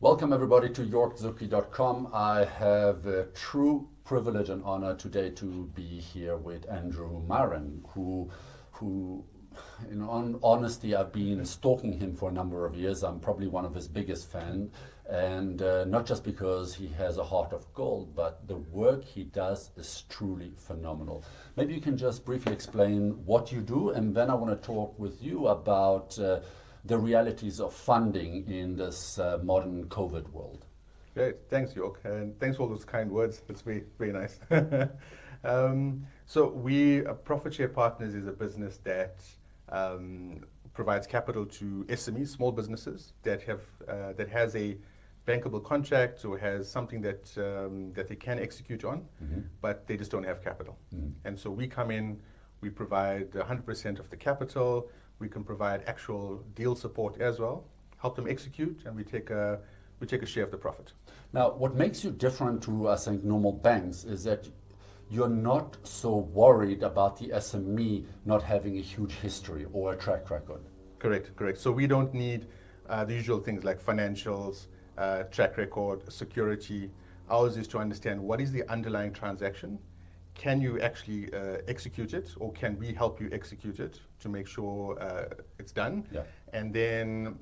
Welcome everybody to yorkzuki.com. I have a true privilege and honor today to be here with Andrew Maren, who in honesty, I've been stalking him for a number of years. I'm probably one of his biggest fans, and not just because he has a heart of gold, but the work he does is truly phenomenal. Maybe you can just briefly explain what you do, and then I want to talk with you about the realities of funding in this modern COVID world. Great, thanks York, and thanks for all those kind words. That's very, very nice. So Profit Share Partners is a business that provides capital to SMEs, small businesses that has a bankable contract or has something that they can execute on, but they just don't have capital. And so we come in, we provide 100% of the capital. We can provide actual deal support as well, help them execute, and we take a share of the profit. Now, what makes you different to, I think, normal banks is that you're not so worried about the SME not having a huge history or a track record. Correct. So we don't need the usual things like financials, track record, security. Ours is to understand what is the underlying transaction. Can you actually execute it, or can we help you execute it to make sure it's done? Yeah. And then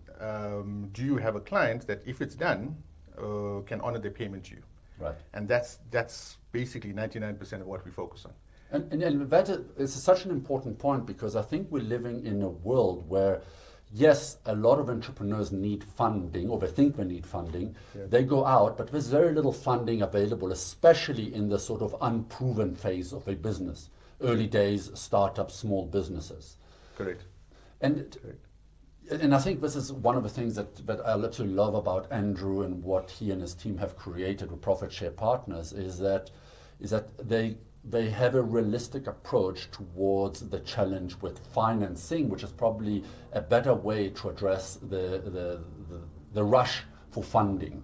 do you have a client that, if it's done, can honor their payment to you? Right. And that's basically 99% of what we focus on. And that is such an important point, because I think we're living in a world where, yes, a lot of entrepreneurs need funding, or they think they need funding. Yeah. They go out, but there's very little funding available, especially in the sort of unproven phase of a business. Early days, startups, small businesses. Correct. And I think this is one of the things that I absolutely love about Andrew and what he and his team have created with Profit Share Partners is that they have a realistic approach towards the challenge with financing, which is probably a better way to address the rush for funding.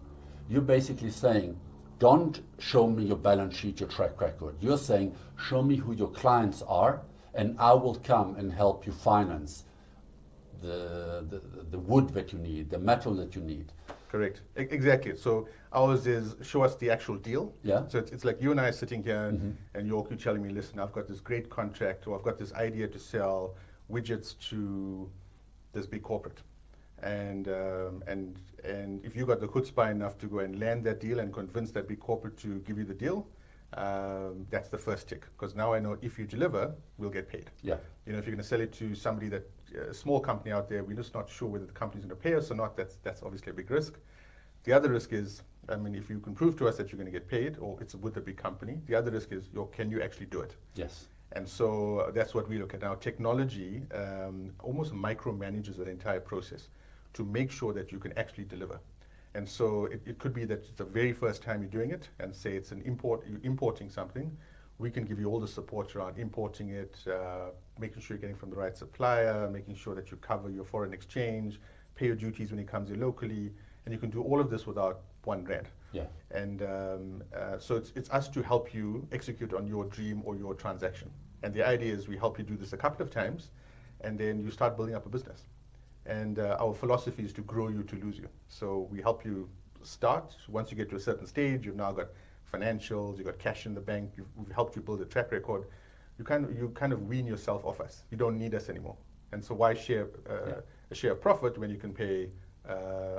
You're basically saying, don't show me your balance sheet, your track record. You're saying, show me who your clients are, and I will come and help you finance the wood that you need, the metal that you need. Correct. Exactly. So ours is show us the actual deal. Yeah. So it's like you and I sitting here, and York, you're telling me, listen, I've got this great contract, or I've got this idea to sell widgets to this big corporate, and if you got the chutzpah enough to go and land that deal and convince that big corporate to give you the deal, that's the first tick, because now I know if you deliver, we'll get paid. Yeah. You know, if you're going to sell it to somebody that a small company out there, we're just not sure whether the company's going to pay us or not. That's obviously a big risk. The other risk is, I mean, if you can prove to us that you're going to get paid, or it's with a big company, the other risk is, can you actually do it? Yes. And so that's what we look at now. Technology almost micromanages that entire process to make sure that you can actually deliver. And so it could be that it's the very first time you're doing it, and say it's you're importing something. We can give you all the support around importing it, making sure you're getting from the right supplier, making sure that you cover your foreign exchange, pay your duties when it comes here locally, and you can do all of this without $1 grand. Yeah. And so it's us to help you execute on your dream or your transaction. And the idea is we help you do this a couple of times, and then you start building up a business. And our philosophy is to grow you to lose you. So we help you start. Once you get to a certain stage, you've now got financials, you've got cash in the bank, we've helped you build a track record. You kind of wean yourself off us. You don't need us anymore. And so why share a share of profit when you can pay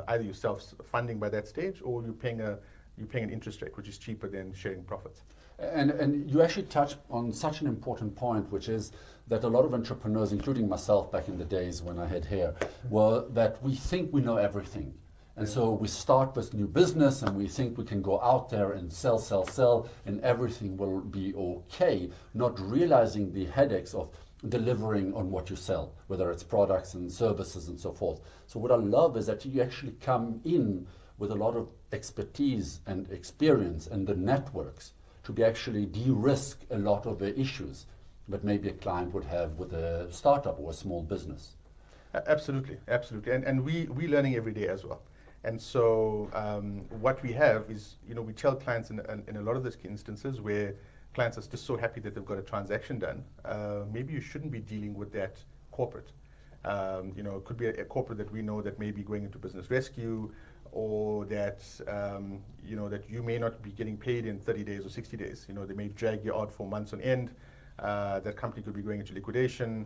either yourself funding by that stage, or you're paying an interest rate, which is cheaper than sharing profits. And you actually touch on such an important point, which is that a lot of entrepreneurs, including myself back in the days when I had hair, were that we think we know everything. And so we start this new business and we think we can go out there and sell, and everything will be okay, not realizing the headaches of delivering on what you sell, whether it's products and services and so forth. So what I love is that you actually come in with a lot of expertise and experience and the networks to be actually de-risk a lot of the issues that maybe a client would have with a startup or a small business. Absolutely. And we're learning every day as well. And so what we have is, we tell clients in a lot of these instances where clients are just so happy that they've got a transaction done, maybe you shouldn't be dealing with that corporate. It could be a corporate that we know that may be going into business rescue, or that that you may not be getting paid in 30 days or 60 days. They may drag you out for months on end. That company could be going into liquidation.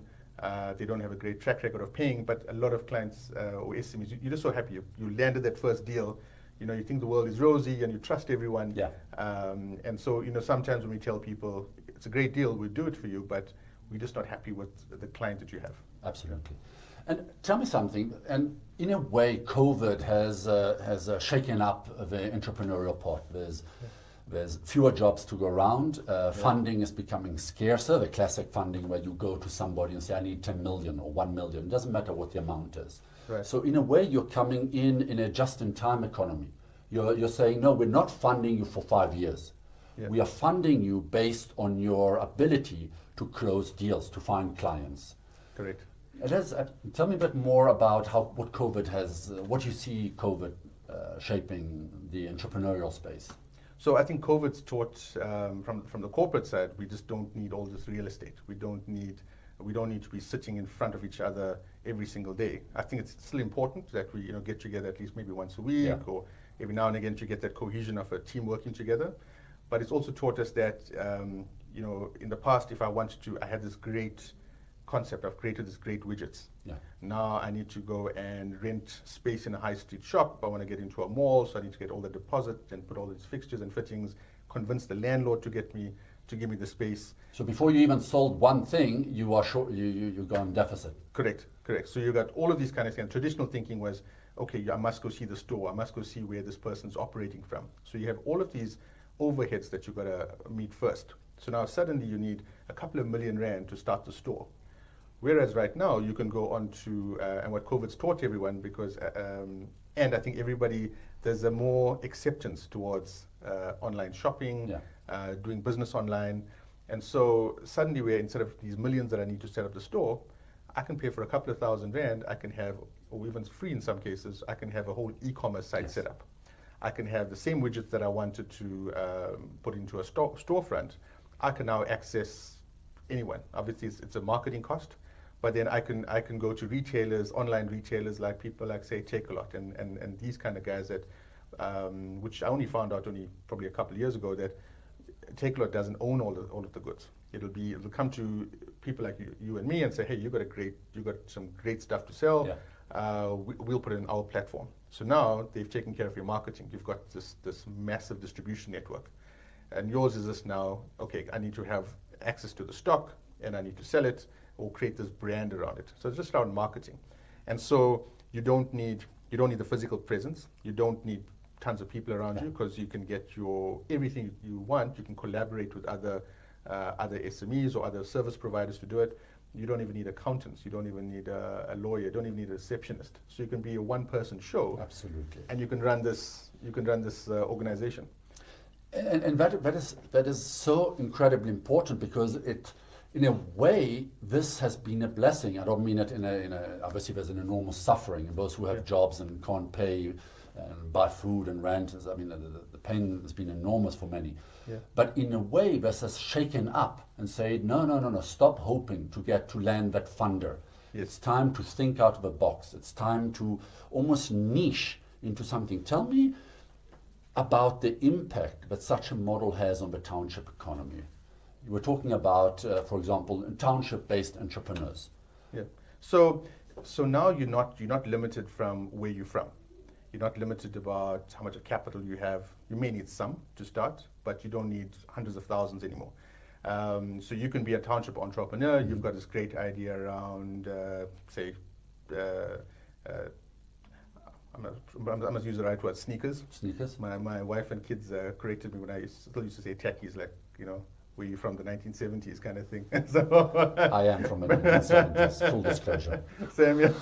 They don't have a great track record of paying, but a lot of clients or SMEs, you're just so happy you landed that first deal. You think the world is rosy and you trust everyone. Yeah. And so, sometimes when we tell people it's a great deal, we'll do it for you, but we're just not happy with the client that you have. Absolutely. And tell me something, and in a way, COVID has shaken up the entrepreneurial part. There's fewer jobs to go around. Funding is becoming scarcer, the classic funding where you go to somebody and say, I need 10 million or 1 million. It doesn't matter what the amount is. Right. So in a way, you're coming in a just-in-time economy. You're saying, no, we're not funding you for 5 years. Yeah. We are funding you based on your ability to close deals, to find clients. Correct. Tell me a bit more about what COVID has, what you see COVID shaping the entrepreneurial space. So I think COVID's taught from the corporate side, we just don't need all this real estate. We don't need to be sitting in front of each other every single day. I think it's still important that we get together at least maybe once a week, or every now and again to get that cohesion of a team working together. But it's also taught us that in the past, if I wanted to, I had this great concept. I've created this great widgets. Yeah. Now I need to go and rent space in a high street shop. I want to get into a mall, so I need to get all the deposit and put all these fixtures and fittings, convince the landlord to give me the space. So before you even sold one thing, you are short. You go in deficit. Correct. So you got all of these kind of things. Traditional thinking was, okay, I must go see the store. I must go see where this person's operating from. So you have all of these overheads that you've got to meet first. So now suddenly you need a couple of million rand to start the store. Whereas right now you can go on to, and what COVID's taught everyone, because, and I think there's a more acceptance towards online shopping, doing business online. And so suddenly instead of these millions that I need to set up the store, I can pay for a couple of thousand rand, I can have, or even free in some cases, I can have a whole e-commerce site set up. I can have the same widgets that I wanted to put into a storefront. I can now access anyone. Obviously it's a marketing cost, but then I can go to retailers, online retailers like people like say Takealot and these kind of guys that, which I only found out probably a couple of years ago, that Takealot doesn't own all of the goods. It'll come to people like you and me and say, hey, you got some great stuff to sell. Yeah. We'll put it in our platform. So now they've taken care of your marketing. You've got this massive distribution network, and yours is this now. Okay, I need to have access to the stock, and I need to sell it or create this brand around it. So it's just around marketing, and so you don't need the physical presence. You don't need tons of people around you, because you can get everything you want. You can collaborate with other SMEs or other service providers to do it. You don't even need accountants. You don't even need a lawyer. You don't even need a receptionist. So you can be a one-person show. Absolutely. And you can run this. Organization. And that is so incredibly important, because in a way, this has been a blessing. I don't mean it in a obviously there's an enormous suffering, and those who have jobs and can't pay and buy food and rent. I mean, the pain has been enormous for many. Yeah. But in a way, this has shaken up and said, no, stop hoping to land that funder. Yes. It's time to think out of the box. It's time to almost niche into something. Tell me about the impact that such a model has on the township economy. You were talking about, for example, township-based entrepreneurs. Yeah. So now you're not limited from where you're from. You're not limited about how much capital you have. You may need some to start, but you don't need hundreds of thousands anymore. So you can be a township entrepreneur. You've got this great idea around, I must use the right word, sneakers. Sneakers. My wife and kids corrected me when I still used to say techies, like, were you from the 1970s kind of thing? So I am from the 1970s, full disclosure. Same, yeah.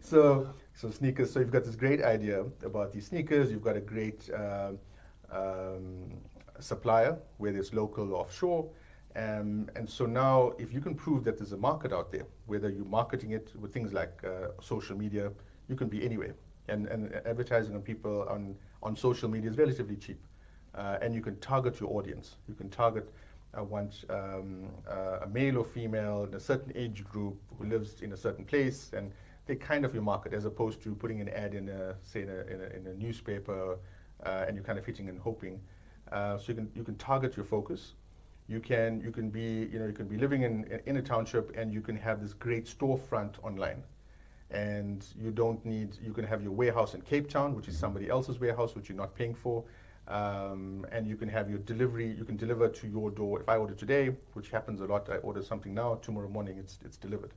So sneakers, so you've got this great idea about these sneakers. You've got a great supplier, whether it's local or offshore. And so now, if you can prove that there's a market out there, whether you're marketing it with things like social media, you can be anywhere. And advertising on people on social media is relatively cheap. And you can target your audience. You can target a male or female in a certain age group who lives in a certain place, and they're kind of your market, as opposed to putting an ad in a, say, in a newspaper, and you're kind of hitting and hoping. So you can target your focus. You can be living in a township, and you can have this great storefront online. And you can have your warehouse in Cape Town, which is somebody else's warehouse, which you're not paying for. And you can have your delivery, you can deliver to your door. If I order today, which happens a lot, I order something now, tomorrow morning it's delivered.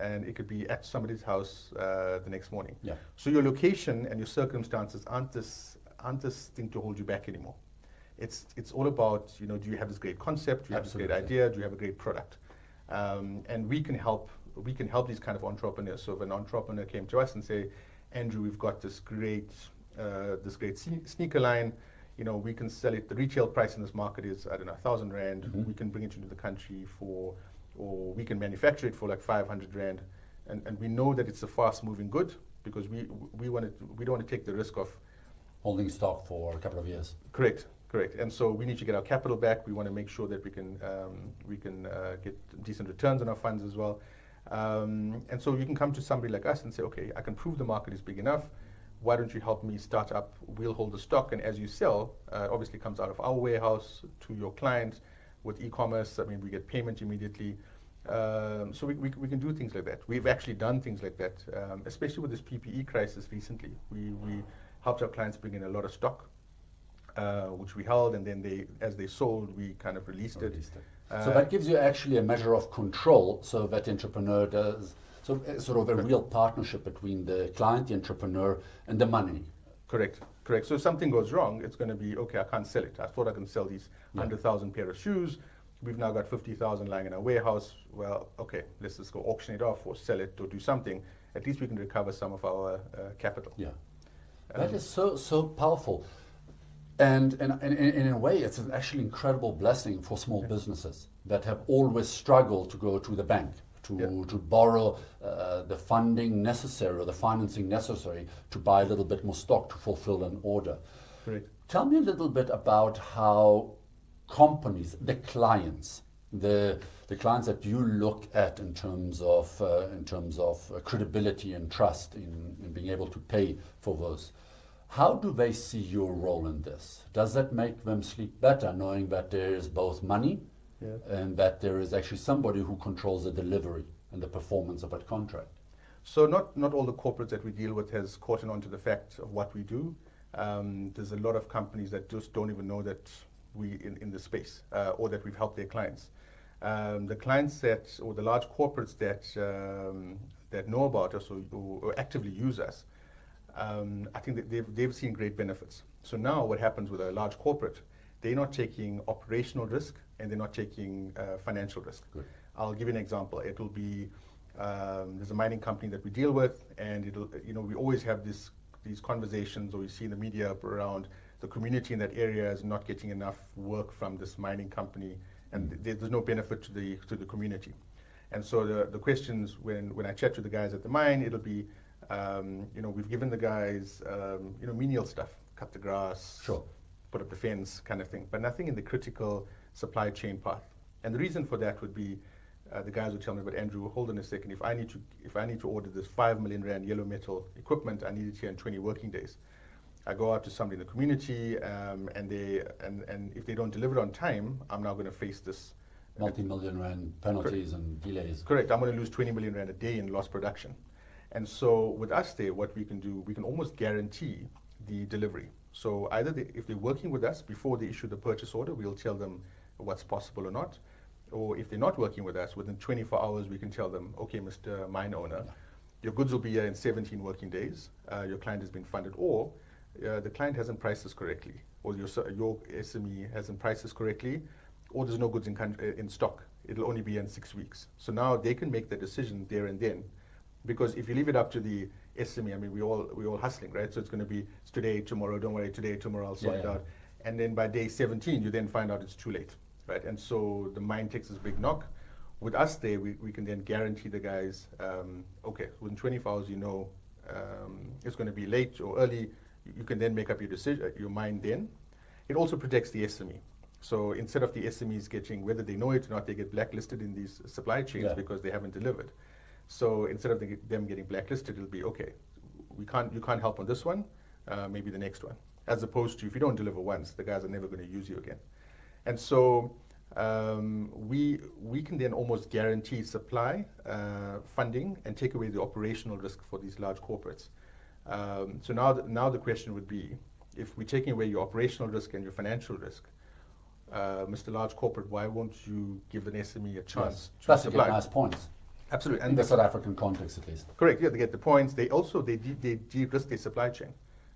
And it could be at somebody's house the next morning. Yeah. So your location and your circumstances aren't this thing to hold you back anymore. It's all about, do you have this great concept, do you have this great idea, do you have a great product? And we can help these kind of entrepreneurs. So if an entrepreneur came to us and say, Andrew, we've got this great sneaker line, we can sell it. The retail price in this market is, I don't know, 1,000 Rand. We can bring it into the country or we can manufacture it for like 500 Rand. And we know that it's a fast moving good, because we don't want to take the risk of holding stock for a couple of years. Correct. And so we need to get our capital back. We want to make sure that we can get decent returns on our funds as well. And so you can come to somebody like us and say, okay, I can prove the market is big enough. Why don't you help me start up? We'll hold the stock, and as you sell, obviously comes out of our warehouse to your client. With e-commerce, I mean, we get payment immediately. So we can do things like that. We've actually done things like that, especially with this PPE crisis recently. We helped our clients bring in a lot of stock, which we held, and then as they sold, we kind of released it. So that gives you actually a measure of control, so that entrepreneur does, so sort of a real partnership between the client, the entrepreneur, and the money. Correct. So if something goes wrong, it's going to be, okay, I can't sell it. I thought I can sell these 100,000 pair of shoes. We've now got 50,000 lying in our warehouse. Well, okay, let's just go auction it off or sell it or do something. At least we can recover some of our capital. Yeah, that is so powerful. And in a way, it's an actually incredible blessing for small businesses that have always struggled to go to the bank, to borrow the funding necessary or the financing necessary to buy a little bit more stock to fulfill an order. Correct. Tell me a little bit about how companies, the clients that you look at in terms of credibility and trust in being able to pay for those. How do they see your role in this? Does that make them sleep better, knowing that there is both money and that there is actually somebody who controls the delivery and the performance of that contract? So not all the corporates that we deal with has caught on to the fact of what we do. There's a lot of companies that just don't even know that we in the space or that we've helped their clients. The clients or the large corporates that know about us or actively use us, I think that they've seen great benefits. So now what happens with a large corporate, they're not taking operational risk and they're not taking financial risk. Good. I'll give you an example. It'll be, there's a mining company that we deal with, and we always have these conversations, or we see in the media around the community in that area is not getting enough work from this mining company, and there's no benefit to the community. And so the questions when I chat to the guys at the mine, it'll be, we've given the guys, menial stuff, cut the grass, put up the fence kind of thing, but nothing in the critical supply chain path. And the reason for that would be, the guys would tell me, but Andrew, hold on a second, if I need to order this 5 million Rand yellow metal equipment, I need it here in 20 working days. I go out to somebody in the community, and if they don't deliver on time, I'm now going to face this multi-million Rand penalties and delays. Correct. I'm going to lose 20 million Rand a day in lost production. And so with us there, what we can do, we can almost guarantee the delivery. So either if they're working with us before they issue the purchase order, we'll tell them what's possible or not. Or if they're not working with us, within 24 hours, we can tell them, okay, Mr. Mine Owner, your goods will be here in 17 working days. Your client has been funded, or the client hasn't priced this correctly, or your SME hasn't priced this correctly, or there's no goods in stock. It'll only be in 6 weeks. So now they can make the decision there and then. Because if you leave it up to the SME, I mean, we're all hustling, right? So it's going to be today, tomorrow, don't worry, today, tomorrow, I'll sort it out. And then by day 17, you then find out it's too late, right? And so the mine takes this big knock. With us there, we can then guarantee the guys, okay, within 24 hours, it's going to be late or early. You can then make up your decision, your mind then. It also protects the SME. So instead of the SMEs getting, whether they know it or not, they get blacklisted in these supply chains because they haven't delivered. So instead of them getting blacklisted, it'll be, okay, you can't help on this one, maybe the next one. As opposed to, if you don't deliver once, the guys are never going to use you again. And so we can then almost guarantee supply, funding, and take away the operational risk for these large corporates. So now the question would be, if we're taking away your operational risk and your financial risk, Mr. Large Corporate, why won't you give an SME a chance to Plus supply? you get nice points. Absolutely. In the South African context, at least. Correct. Yeah, they get the points. They de-risk their supply chain.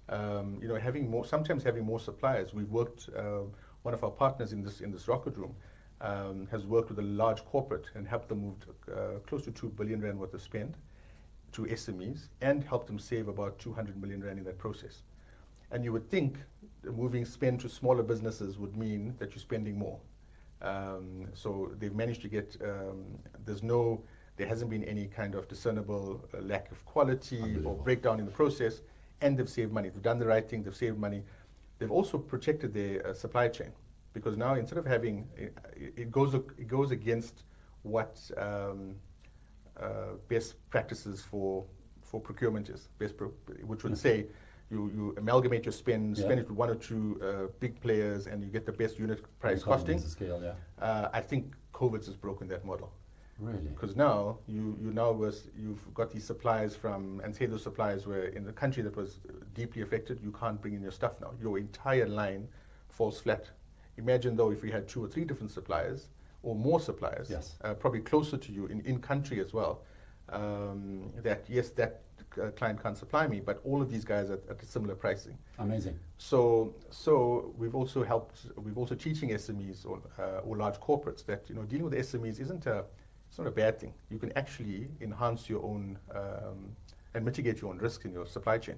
Sometimes having more suppliers. We've worked. One of our partners in this rocket room has worked with a large corporate and helped them move close to 2 billion rand worth of spend to SMEs, and helped them save about 200 million rand in that process. And you would think moving spend to smaller businesses would mean that you're spending more. So they've managed to get. There hasn't been any kind of discernible lack of quality or breakdown in the process, and they've saved money. They've done the right thing, they've saved money. They've also protected their supply chain, because now instead of having, it goes against what best practices for procurement is, which would say you amalgamate your spend it with one or two big players, and you get the best unit price costing. Scale, I think COVID has broken that model. Really? Because now you've got these suppliers from, and say those suppliers were in a country that was deeply affected. You can't bring in your stuff now. Your entire line falls flat. Imagine though if we had 2 or 3 different suppliers or more suppliers, probably closer to you in country as well. That client can't supply me, but all of these guys at a similar pricing. Amazing. So we've also teaching SMEs or large corporates that dealing with SMEs it's not a bad thing. You can actually enhance your own and mitigate your own risks in your supply chain.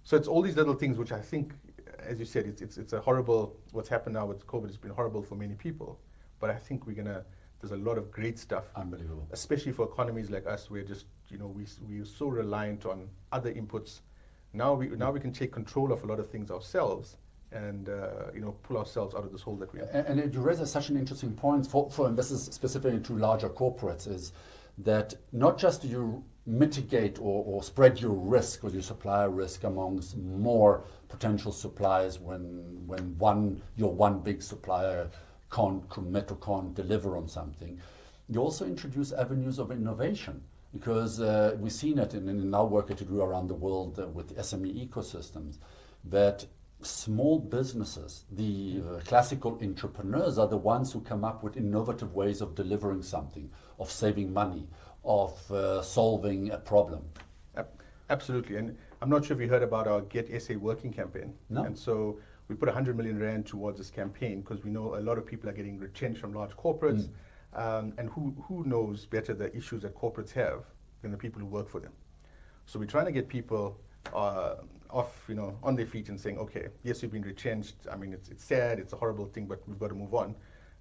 So it's all these little things which I think, as you said, it's a horrible, what's happened now with COVID has been horrible for many people. But I think there's a lot of great stuff. Unbelievable. Especially for economies like us, where just, we're so reliant on other inputs. Now we can take control of a lot of things ourselves, and pull ourselves out of this hole that we're in. And you raise such an interesting point for investors, specifically to larger corporates, is that not just do you mitigate or spread your risk or your supplier risk amongst more potential suppliers when your one big supplier can't commit or can't deliver on something, you also introduce avenues of innovation. Because we've seen it in our work that we do around the world with SME ecosystems, that small businesses, the classical entrepreneurs, are the ones who come up with innovative ways of delivering something, of saving money, of solving a problem. Absolutely. And I'm not sure if you heard about our Get SA working campaign. No. And so we put 100 million rand towards this campaign because we know a lot of people are getting retrenched from large corporates. And who knows better the issues that corporates have than the people who work for them. So we're trying to get people off, on their feet and saying, okay, yes, you've been retrenched. I mean, it's sad, it's a horrible thing, but we've got to move on.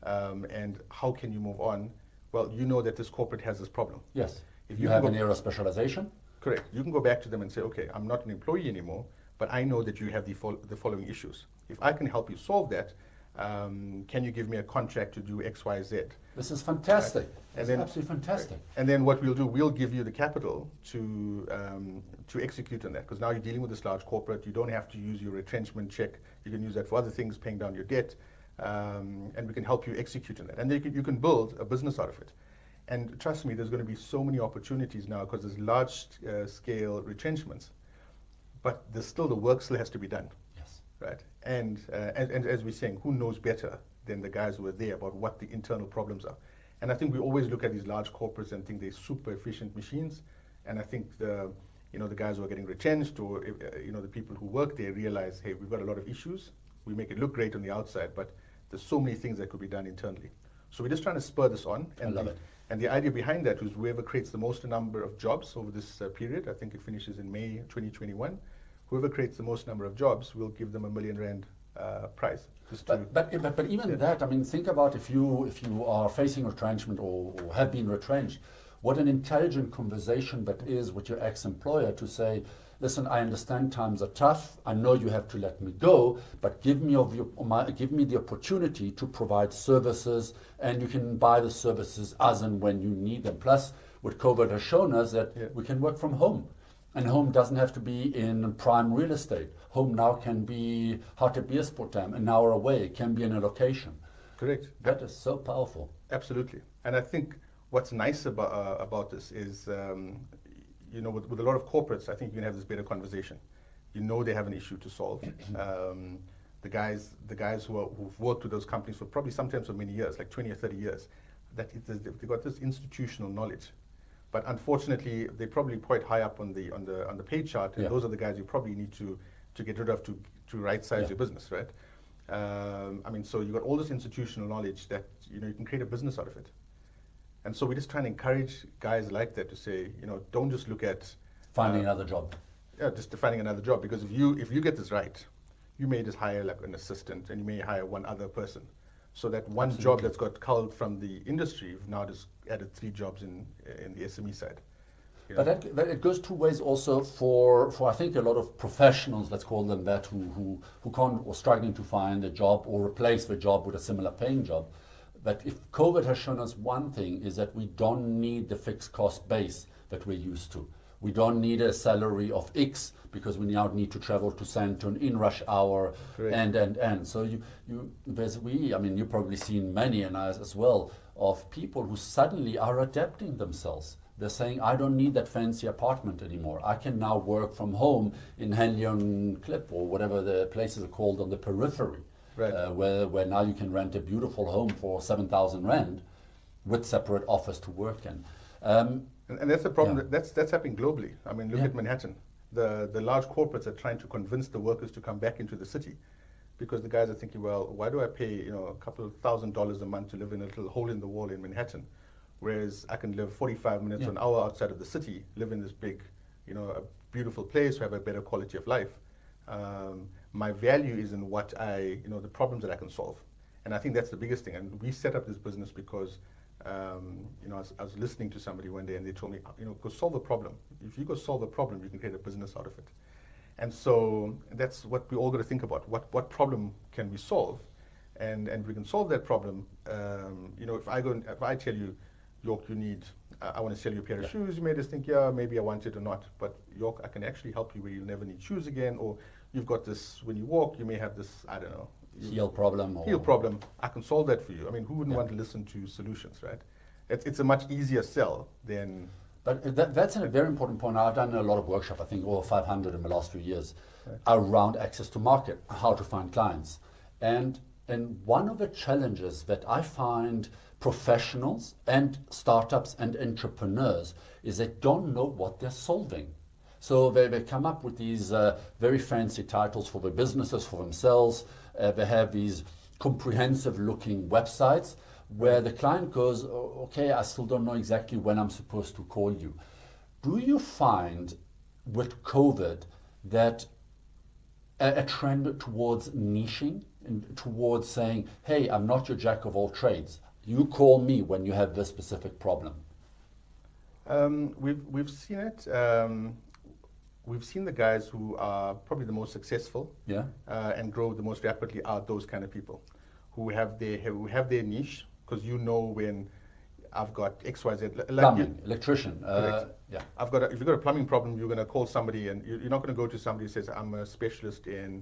And how can you move on? Well, you know that this corporate has this problem. Yes. If you have an area of specialization. Correct. You can go back to them and say, okay, I'm not an employee anymore, but I know that you have the following issues. If I can help you solve that, can you give me a contract to do X, Y, Z? This is fantastic. Right. This is absolutely fantastic. And then what we'll do, we'll give you the capital to execute on that. Because now you're dealing with this large corporate. You don't have to use your retrenchment check. You can use that for other things, paying down your debt. And we can help you execute on that. And you can build a business out of it. And trust me, there's going to be so many opportunities now because there's large scale retrenchments. But there's still, the work still has to be done. Yes. Right. And as we're saying, who knows better than the guys who are there about what the internal problems are? And I think we always look at these large corporates and think they're super efficient machines. And I think the guys who are getting retrenched or the people who work there realize, hey, we've got a lot of issues. We make it look great on the outside, but there's so many things that could be done internally. So we're just trying to spur this on. And I love it. And the idea behind that was whoever creates the most number of jobs over this period, I think it finishes in May 2021, whoever creates the most number of jobs, we'll give them a 1 million rand prize. But even that, I mean, think about if you are facing retrenchment or have been retrenched, what an intelligent conversation that is with your ex-employer to say, listen, I understand times are tough. I know you have to let me go, but give me the opportunity to provide services, and you can buy the services as and when you need them. Plus, what COVID has shown us, that Yeah. we can work from home. And home doesn't have to be in prime real estate. Home now can be Hartbeespoort, an hour away. It can be in a location. Correct. That is so powerful. Absolutely. And I think what's nice about this is, with a lot of corporates, I think you can have this better conversation. You know they have an issue to solve. The guys who've worked with those companies for probably sometimes for many years, like 20 or 30 years, they've got this institutional knowledge. But unfortunately, they're probably quite high up on the pay chart, and Yeah. those are the guys you probably need to get rid of to right-size Yeah. your business, right? So you've got all this institutional knowledge that you can create a business out of it. And so we're just trying to encourage guys like that to say, don't just look at Finding another job. yeah, just finding another job, because if you get this right, you may just hire like an assistant, and you may hire one other person. So that one Absolutely. job that's got culled from the industry, you've now just added 3 jobs in the SME side. But that it goes two ways also for I think a lot of professionals, let's call them that, who can't or struggling to find a job or replace the job with a similar paying job. But if COVID has shown us one thing, is that we don't need the fixed cost base that we're used to. We don't need a salary of X because we now need to travel to Sandton in rush hour. Correct. And so you've probably seen many, and I as well, of people who suddenly are adapting themselves. They're saying, I don't need that fancy apartment anymore. I can now work from home in Henley on Klip, or whatever the places are called on the periphery. Right. Where now you can rent a beautiful home for 7,000 rand with separate office to work in. And that's the problem. Yeah. That's happening globally. I mean, look Yeah. at Manhattan. The large corporates are trying to convince the workers to come back into the city, because the guys are thinking, well, why do I pay a couple of $1,000s a month to live in a little hole in the wall in Manhattan, whereas I can live 45 minutes Yeah. or an hour outside of the city, live in this big, a beautiful place, have a better quality of life. My value is in what the problems that I can solve, and I think that's the biggest thing. And we set up this business because. I was listening to somebody one day, and they told me, go solve a problem. If you go solve a problem, you can create a business out of it. And so that's what we all got to think about. What problem can we solve? And we can solve that problem. If I tell you, York, I want to sell you a pair of shoes, you may just think, yeah, maybe I want it or not. But York, I can actually help you where you'll never need shoes again, or you've got this, when you walk, you may have this, I don't know, Heel problem. Heel problem. I can solve that for you. I mean, who wouldn't want to listen to solutions, right? It's a much easier sell than. But that's a very important point. I've done a lot of workshop, I think over 500 in the last few years, Right. around access to market, how to find clients. And one of the challenges that I find professionals and startups and entrepreneurs is they don't know what they're solving. So they come up with these very fancy titles for their businesses, for themselves. They have these comprehensive looking websites where the client goes, okay, I still don't know exactly when I'm supposed to call you. Do you find with COVID that a trend towards niching and towards saying, hey, I'm not your jack of all trades. You call me when you have this specific problem? We've seen it. We've seen the guys who are probably the most successful, and grow the most rapidly are those kind of people who have their niche, because when I've got XYZ, plumbing, electrician. if you've got a plumbing problem, you're going to call somebody, and you're not going to go to somebody who says, I'm a specialist in,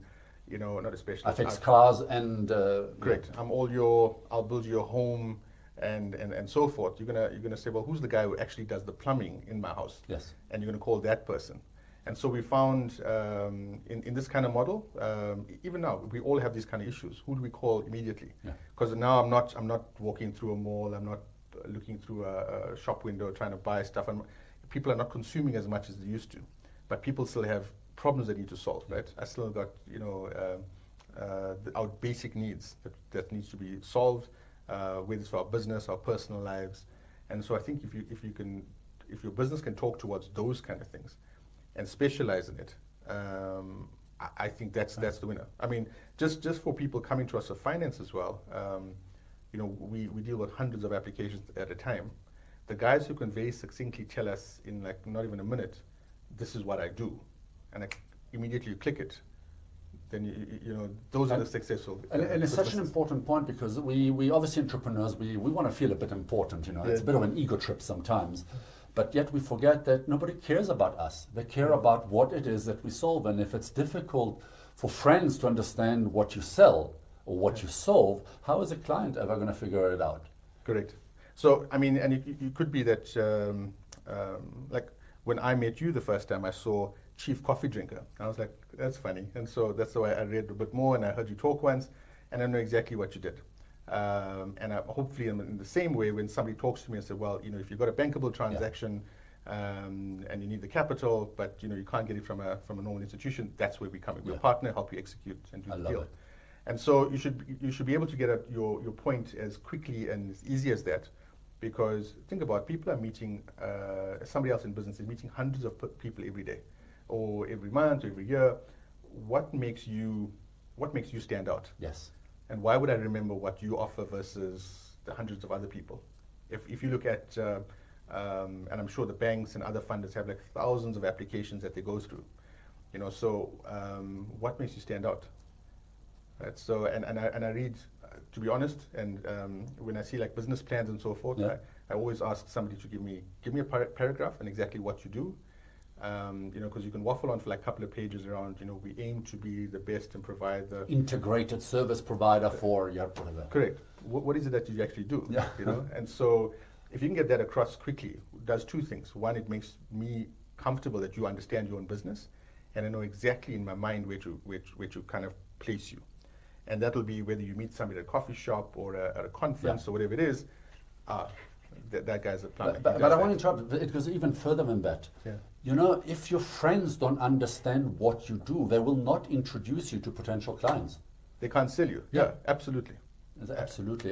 not a specialist. I fix cars and correct. I'll build your home and so forth. You're gonna say, well, who's the guy who actually does the plumbing in my house? Yes. And you're gonna call that person. And so we found in this kind of model, even now, we all have these kind of issues. Who do we call immediately? Because now I'm not walking through a mall, I'm not looking through a shop window trying to buy stuff. People are not consuming as much as they used to, but people still have problems they need to solve, right? I still got, our basic needs that needs to be solved, whether it's for our business, our personal lives. And so I think if your business can talk towards those kind of things, and specialize in it, I think that's the winner. I mean, just for people coming to us for finance as well, we deal with hundreds of applications at a time. The guys who can very succinctly tell us in like not even a minute, this is what I do, and immediately you click it, then those are the successful. And it's such an important point, because we obviously entrepreneurs, we want to feel a bit important. It's a bit of an ego trip sometimes. But yet we forget that nobody cares about us. They care about what it is that we solve. And if it's difficult for friends to understand what you sell or what you solve, how is a client ever going to figure it out? Correct. So, I mean, and it could be that, like when I met you the first time, I saw Chief Coffee Drinker. I was like, that's funny. And so that's why I read a bit more, and I heard you talk once, and I know exactly what you did. And hopefully in the same way, when somebody talks to me and says, well, if you've got a bankable transaction, and you need the capital, but you can't get it from a normal institution, that's where we come in. We're a partner, help you execute and do the deal. And so you should be able to get at your point as quickly and as easy as that, because think about it, people are meeting somebody else in business is meeting hundreds of people every day, or every month, or every year. What makes you stand out? Yes. And why would I remember what you offer versus the hundreds of other people? If you look at, and I'm sure the banks and other funders have like thousands of applications that they go through, so what makes you stand out? Right. So, and I read, to be honest, and when I see like business plans and so forth, I always ask somebody to give me a paragraph and exactly what you do. Because you can waffle on for like a couple of pages around, we aim to be the best and provide the integrated service provider for your whatever. Correct. What is it that you actually do? Yeah. And so if you can get that across quickly, it does two things. One, it makes me comfortable that you understand your own business, and I know exactly in my mind where to kind of place you. And that'll be whether you meet somebody at a coffee shop or at a conference or whatever it is. That guy's a planner. But I want to interrupt. It goes even further than that. Yeah. If your friends don't understand what you do, they will not introduce you to potential clients. They can't sell you. Yeah, absolutely. Absolutely.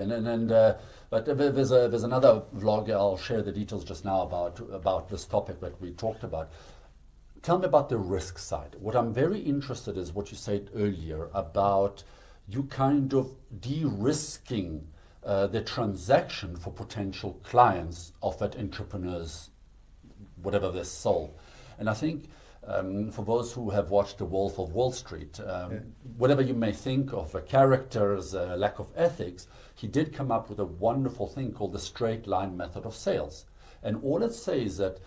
But there's another vlog. I'll share the details just now about this topic that we talked about. Tell me about the risk side. What I'm very interested is what you said earlier about you kind of de-risking the transaction for potential clients of that entrepreneurs, whatever they solve. And I think for those who have watched The Wolf of Wall Street, whatever you may think of the character's lack of ethics, he did come up with a wonderful thing called the straight line method of sales. And all it says is that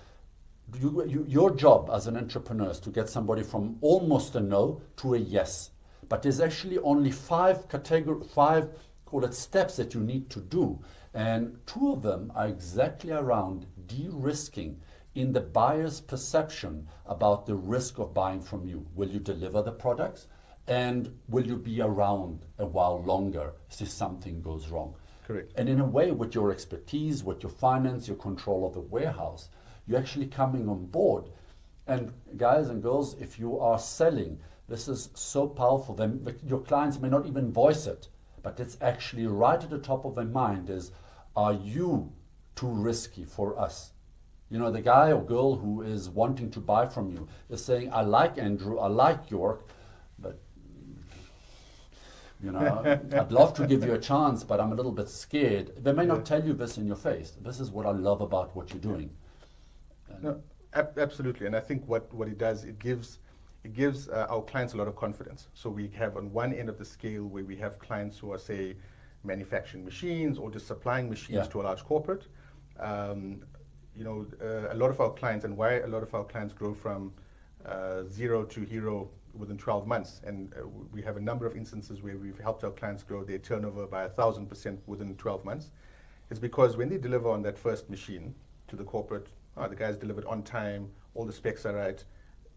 your job as an entrepreneur is to get somebody from almost a no to a yes. But there's actually only five call it steps that you need to do. And two of them are exactly around de-risking in the buyer's perception about the risk of buying from you. Will you deliver the products? And will you be around a while longer if something goes wrong? Correct. And in a way, with your expertise, with your finance, your control of the warehouse, you're actually coming on board. And guys and girls, if you are selling, this is so powerful. Your clients may not even voice it, but it's actually right at the top of their mind is, are you too risky for us? The guy or girl who is wanting to buy from you is saying, I like Andrew, I like York, but I'd love to give you a chance, but I'm a little bit scared. They may not tell you this in your face. This is what I love about what you're doing. No, absolutely. And I think what it does, it gives our clients a lot of confidence. So we have on one end of the scale where we have clients who are, say, manufacturing machines or just supplying machines to a large corporate. A lot of our clients, and why a lot of our clients grow from zero to hero within 12 months. And we have a number of instances where we've helped our clients grow their turnover by 1,000% within 12 months. It's because when they deliver on that first machine to the corporate, the guy's delivered on time, all the specs are right,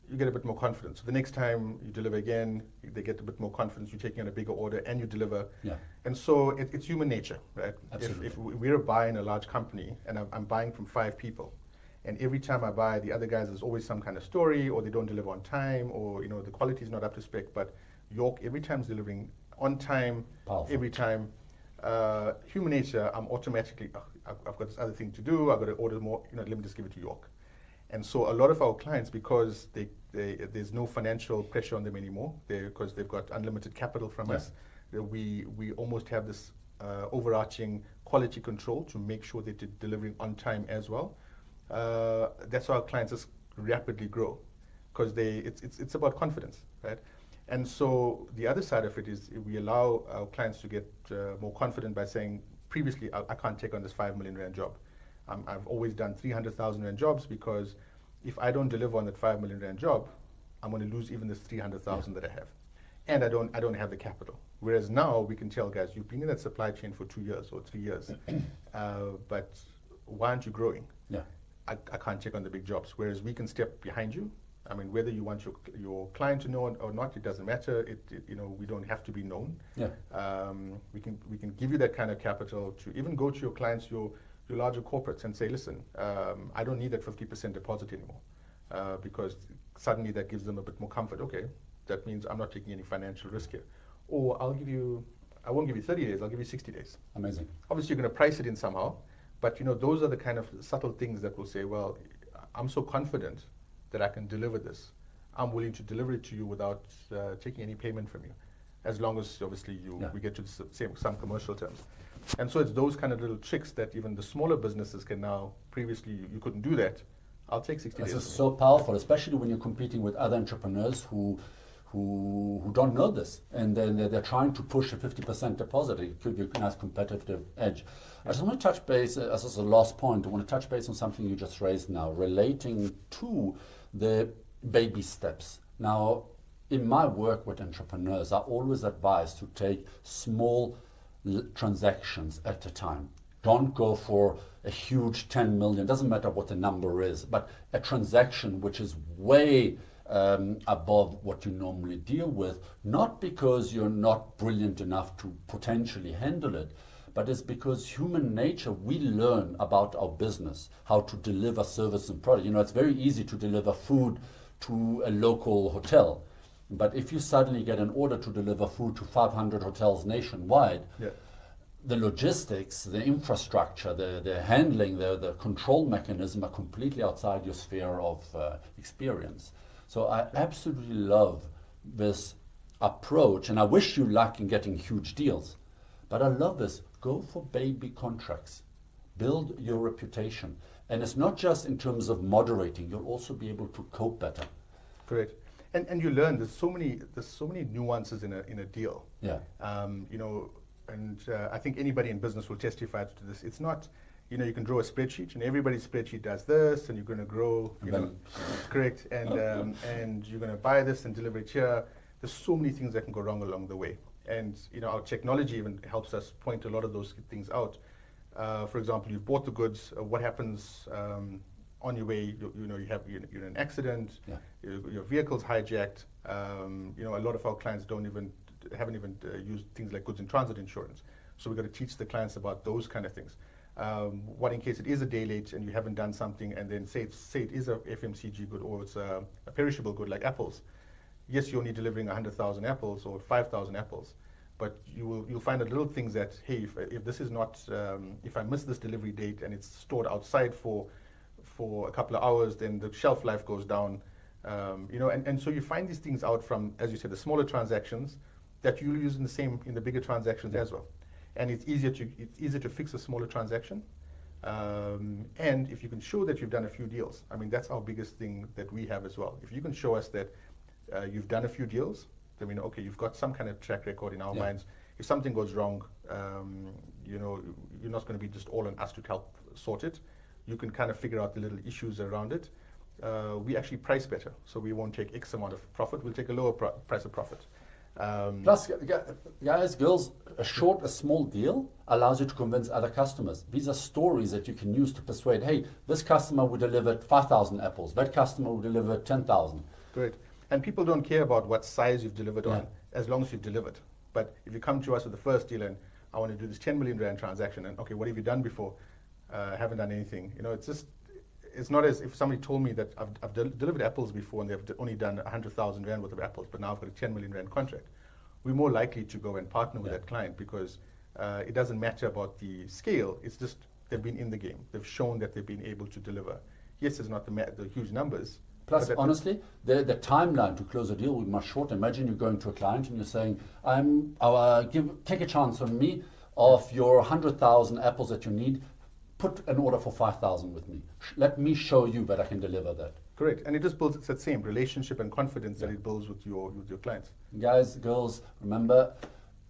you get a bit more confidence. So the next time you deliver again, they get a bit more confidence, you're taking on a bigger order and you deliver. Yeah. And so it's human nature, right? Absolutely. If we're buying a large company and I'm buying from 5 people, and every time I buy, the other guys, there's always some kind of story, or they don't deliver on time, or the quality is not up to spec, but York every time is delivering on time. Powerful. Every time. Human nature, I'm automatically, I've got this other thing to do, I've got to order more, let me just give it to York. And so a lot of our clients, because there's no financial pressure on them anymore, because they've got unlimited capital from us, we almost have this overarching quality control to make sure that they're delivering on time as well. That's how our clients just rapidly grow, because it's about confidence, right? And so the other side of it is we allow our clients to get more confident by saying, previously, I can't take on this 5 million rand job. I've always done 300,000 Rand jobs because if I don't deliver on that 5 million Rand job, I'm going to lose even this 300,000 that I have. And I don't have the capital. Whereas now we can tell guys, you've been in that supply chain for 2 years or 3 years, but why aren't you growing? Yeah. I can't take on the big jobs. Whereas we can step behind you. I mean, whether you want your client to know or not, it doesn't matter. We don't have to be known. Yeah. We can give you that kind of capital to even go to your clients, your larger corporates, and say, listen, I don't need that 50% deposit anymore, because suddenly that gives them a bit more comfort. Okay, that means I'm not taking any financial risk here. Or I won't give you 30 days, I'll give you 60 days. Amazing. Obviously, you're going to price it in somehow, but those are the kind of subtle things that will say, well, I'm so confident that I can deliver this. I'm willing to deliver it to you without taking any payment from you, as long as obviously we get to some commercial terms. And so it's those kind of little tricks that even the smaller businesses can now. Previously, you couldn't do that. I'll take 60 days. This is so powerful, especially when you're competing with other entrepreneurs who don't know this, and then they're trying to push a 50% deposit. It could be a nice competitive edge. I just want to touch base, as a last point, I want to touch base on something you just raised now, relating to the baby steps. Now, in my work with entrepreneurs, I always advise to take small transactions at a time. Don't go for a huge 10 million, doesn't matter what the number is, but a transaction which is way above what you normally deal with, not because you're not brilliant enough to potentially handle it, but it's because human nature, we learn about our business, how to deliver service and product. It's very easy to deliver food to a local hotel, but if you suddenly get an order to deliver food to 500 hotels nationwide, the logistics, the infrastructure, the handling, the control mechanism are completely outside your sphere of experience. So I absolutely love this approach, and I wish you luck in getting huge deals. But I love this. Go for baby contracts. Build your reputation. And it's not just in terms of moderating. You'll also be able to cope better. Correct. And you learn there's so many nuances in a deal. Yeah. I think anybody in business will testify to this. It's not, you can draw a spreadsheet, and everybody's spreadsheet does this, and you're going to grow, correct, and you're going to buy this and deliver it here. There's so many things that can go wrong along the way. And our technology even helps us point a lot of those things out. For example, you've bought the goods. What happens on your way? You're in an accident. Yeah. Your vehicle's hijacked. A lot of our clients haven't even used things like goods in transit insurance. So we've got to teach the clients about those kind of things. What in case it is a day late and you haven't done something, and then say it is a FMCG good or it's a perishable good like apples. Yes, you're only delivering 100,000 apples or 5,000 apples, but you'll find the little things that, hey, if this is not, if I miss this delivery date and it's stored outside for a couple of hours, then the shelf life goes down. And so you find these things out from, as you said, the smaller transactions that you'll use in the bigger transactions as well. And it's easier to fix a smaller transaction. And if you can show that you've done a few deals, I mean, that's our biggest thing that we have as well. If you can show us that you've done a few deals, then we know, okay, you've got some kind of track record in our minds. If something goes wrong, you're not going to be just all on us to help sort it. You can kind of figure out the little issues around it. We actually price better, so we won't take X amount of profit. We'll take a lower price of profit. Plus, guys, girls, a small deal allows you to convince other customers. These are stories that you can use to persuade, hey, this customer would deliver 5,000 apples, that customer would deliver 10,000. Great. And people don't care about what size you've delivered on, as long as you've delivered. But if you come to us with the first deal and I want to do this 10 million Rand transaction, and okay, what have you done before? Haven't done anything. It's not as if somebody told me that I've delivered apples before and they've only done 100,000 Rand worth of apples, but now I've got a 10 million Rand contract. We're more likely to go and partner with that client because it doesn't matter about the scale. It's just they've been in the game. They've shown that they've been able to deliver. Yes, it's not the huge numbers. Plus, honestly, the timeline to close a deal will be much shorter. Imagine you're going to a client and you're saying, take a chance on me of your 100,000 apples that you need. Put an order for 5,000 with me. Let me show you that I can deliver that. Correct, and it just builds that same relationship and confidence that it builds with your clients. Guys, girls, remember,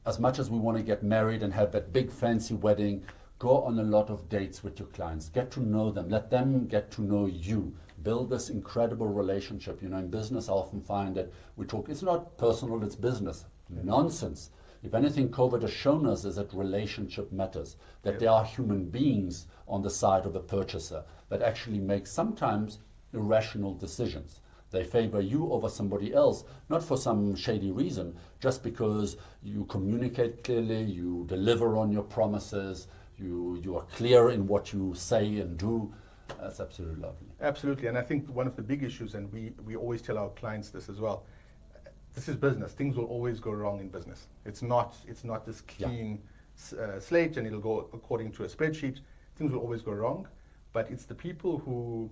as much as we want to get married and have that big fancy wedding, Go on a lot of dates with your clients. Get to know them. Let them get to know you. Build this incredible relationship. You know, in business, I often find that we talk, it's not personal, it's business. Nonsense. If anything, COVID has shown us is that relationship matters, that there are human beings on the side of the purchaser that actually make sometimes irrational decisions. They favor you over somebody else, not for some shady reason, just because you communicate clearly, you deliver on your promises, you are clear in what you say and do. That's absolutely lovely. Absolutely, and I think one of the big issues, and we always tell our clients this as well, this is business. Things will always go wrong in business. It's not this clean slate and it'll go according to a spreadsheet. Things will always go wrong, but it's the people who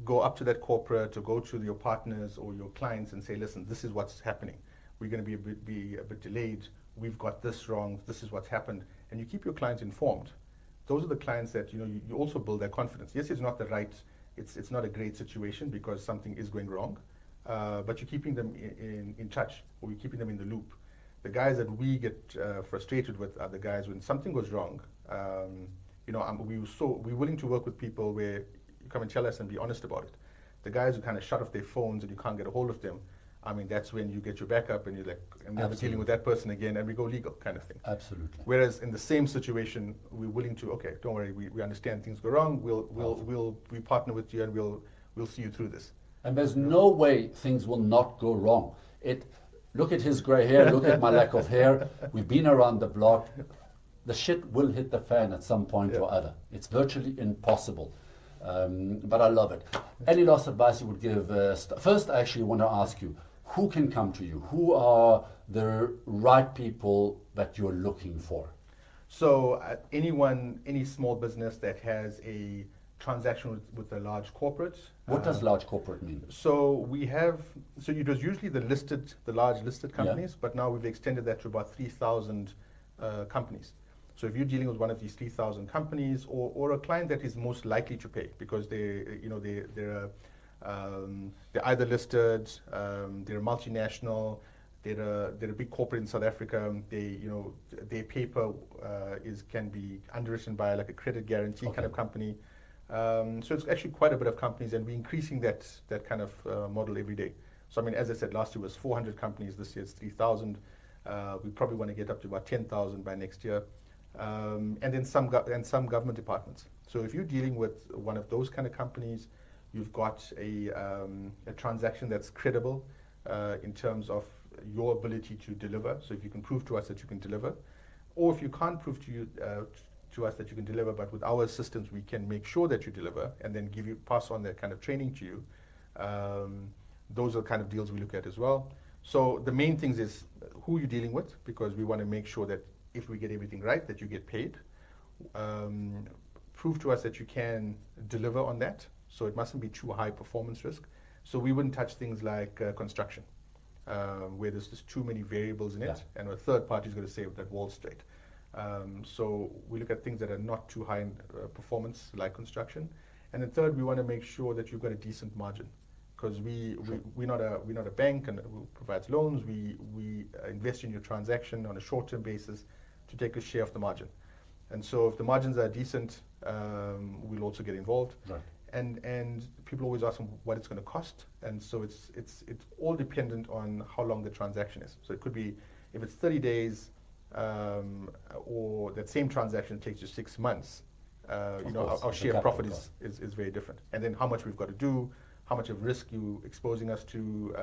go up to that corporate or go to your partners or your clients and say, listen, this is what's happening. We're going to be a bit delayed. We've got this wrong. This is what's happened. And you keep your clients informed. Those are the clients that, you know, you also build their confidence. Yes, it's not it's not a great situation because something is going wrong. But you're keeping them in touch, or you're keeping them in the loop. The guys that we get frustrated with are the guys when something goes wrong. You know, we're willing to work with people where you come and tell us and be honest about it. The guys who kind of shut off their phones and you can't get a hold of them, I mean, that's when you get your backup and you're like, I'm never dealing with that person again, and we go legal kind of thing. Absolutely. Whereas in the same situation, we're willing to, okay, don't worry, we understand things go wrong. We partner with you and we'll see you through this. And there's no way things will not go wrong. Look at his gray hair, look at my lack of hair. We've been around the block. The shit will hit the fan at some point or other. It's virtually impossible. But I love it. Any last advice you would give? First, I actually want to ask you, who can come to you? Who are the right people that you're looking for? So any small business that has a transaction with a large corporate. What does large corporate mean? So it was usually the large listed companies, but now we've extended that to about 3,000 companies. So if you're dealing with one of these 3,000 companies, or a client that is most likely to pay because they're either listed, they're a multinational, they're a big corporate in South Africa. Their paper can be underwritten by like a credit guarantee kind of company. So it's actually quite a bit of companies, and we're increasing that kind of model every day. So I mean, as I said, last year was 400 companies. This year it's 3,000. We probably want to get up to about 10,000 by next year, and then some government departments. So if you're dealing with one of those kind of companies, you've got a transaction that's credible in terms of your ability to deliver. So if you can prove to us that you can deliver, or if you can't prove to us that you can deliver, but with our assistance we can make sure that you deliver and then pass on that kind of training to you. Those are the kind of deals we look at as well. So the main things is who you're dealing with, because we want to make sure that if we get everything right, that you get paid. Prove to us that you can deliver on that. So it mustn't be too high performance risk. So we wouldn't touch things like construction, where there's just too many variables in it, and a third party is going to say that wall straight. So we look at things that are not too high in performance, like construction. And then third, we want to make sure that you've got a decent margin, because we're not a bank and who provides loans. We invest in your transaction on a short-term basis to take a share of the margin. And so if the margins are decent, we'll also get involved. Right. And people always ask them what it's going to cost, and so it's all dependent on how long the transaction is. So it could be, if it's 30 days, or that same transaction takes you 6 months, our share of profit is very different. And then how much we've got to do, how much of risk you exposing us to,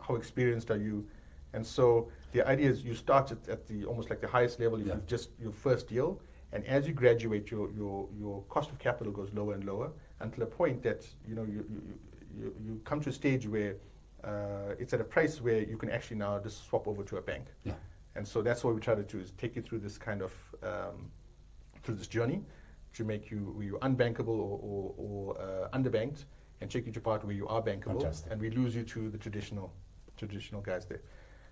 how experienced are you. And so the idea is you start at the almost like the highest level. You've just your first deal, and as you graduate, your cost of capital goes lower and lower until a point that you come to a stage where it's at a price where you can actually now just swap over to a bank. Yeah. And so that's what we try to do, is take you through this kind of through this journey to make you where you're unbankable or underbanked, and take you to part where you are bankable. Fantastic. And we lose you to the traditional guys there.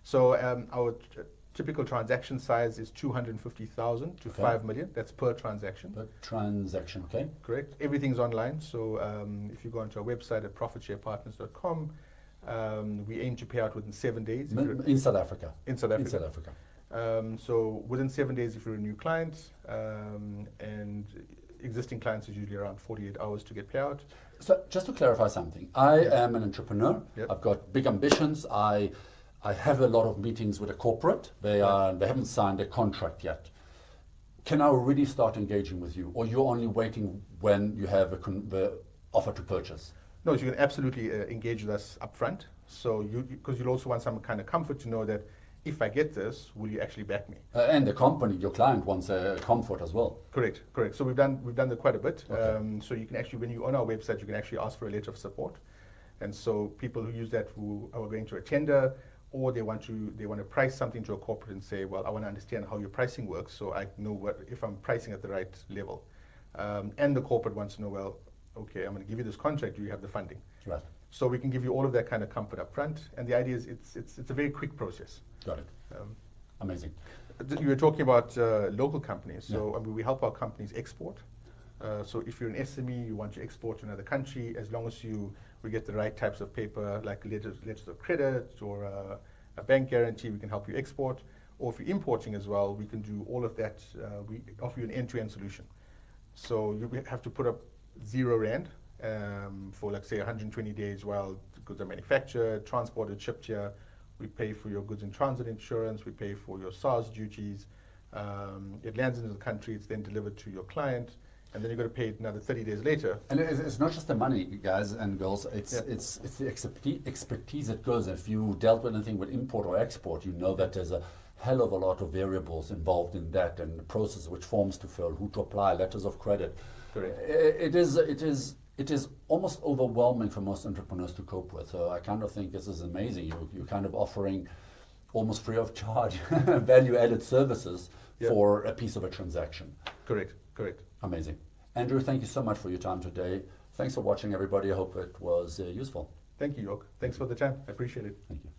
So our typical transaction size is 250,000 to 5 million. That's per transaction. Per transaction, okay. Correct. Everything's online. So if you go onto our website at profitsharepartners.com, we aim to pay out within 7 days. In South Africa? In South Africa. So within 7 days if you're a new client, and existing clients is usually around 48 hours to get payout. So just to clarify something, I am an entrepreneur. Yep. I've got big ambitions. I have a lot of meetings with a corporate. They haven't signed a contract yet. Can I already start engaging with you, or you're only waiting when you have the offer to purchase? No, you can absolutely engage with us upfront. So because you'll also want some kind of comfort to know that if I get this, will you actually back me? And the company, your client, wants a comfort as well. Correct. So we've done that quite a bit. Okay. So you can actually, when you're on our website, you can actually ask for a letter of support. And so people who use that who are going to a tender, or they want to price something to a corporate and say, well, I want to understand how your pricing works, so I know if I'm pricing at the right level. And the corporate wants to know, well, okay, I'm going to give you this contract. Do you have the funding? Right. So we can give you all of that kind of comfort up front. And the idea is it's a very quick process. Got it. Amazing. You were talking about local companies. So Yeah. I mean, we help our companies export. So if you're an SME, you want to export to another country, as long as we get the right types of paper, like letters of credit or a bank guarantee, we can help you export. Or if you're importing as well, we can do all of that. We offer you an end-to-end solution. So you have to put up R0 for, like, say, 120 days while the goods are manufactured, transported, shipped here. We pay for your goods in transit insurance. We pay for your SARS duties. It lands into the country. It's then delivered to your client. And then you've got to pay it another 30 days later. And it's not just the money, guys and girls. It's the expertise that goes. If you dealt with anything with import or export, you know that there's a hell of a lot of variables involved in that, and the process, which forms to fill, who to apply, letters of credit. Correct. It is almost overwhelming for most entrepreneurs to cope with. So I kind of think this is amazing. You're kind of offering almost free of charge value-added services for a piece of a transaction. Correct. Amazing. Andrew, thank you so much for your time today. Thanks for watching, everybody. I hope it was useful. Thank you, York. Thanks for the time. I appreciate it. Thank you.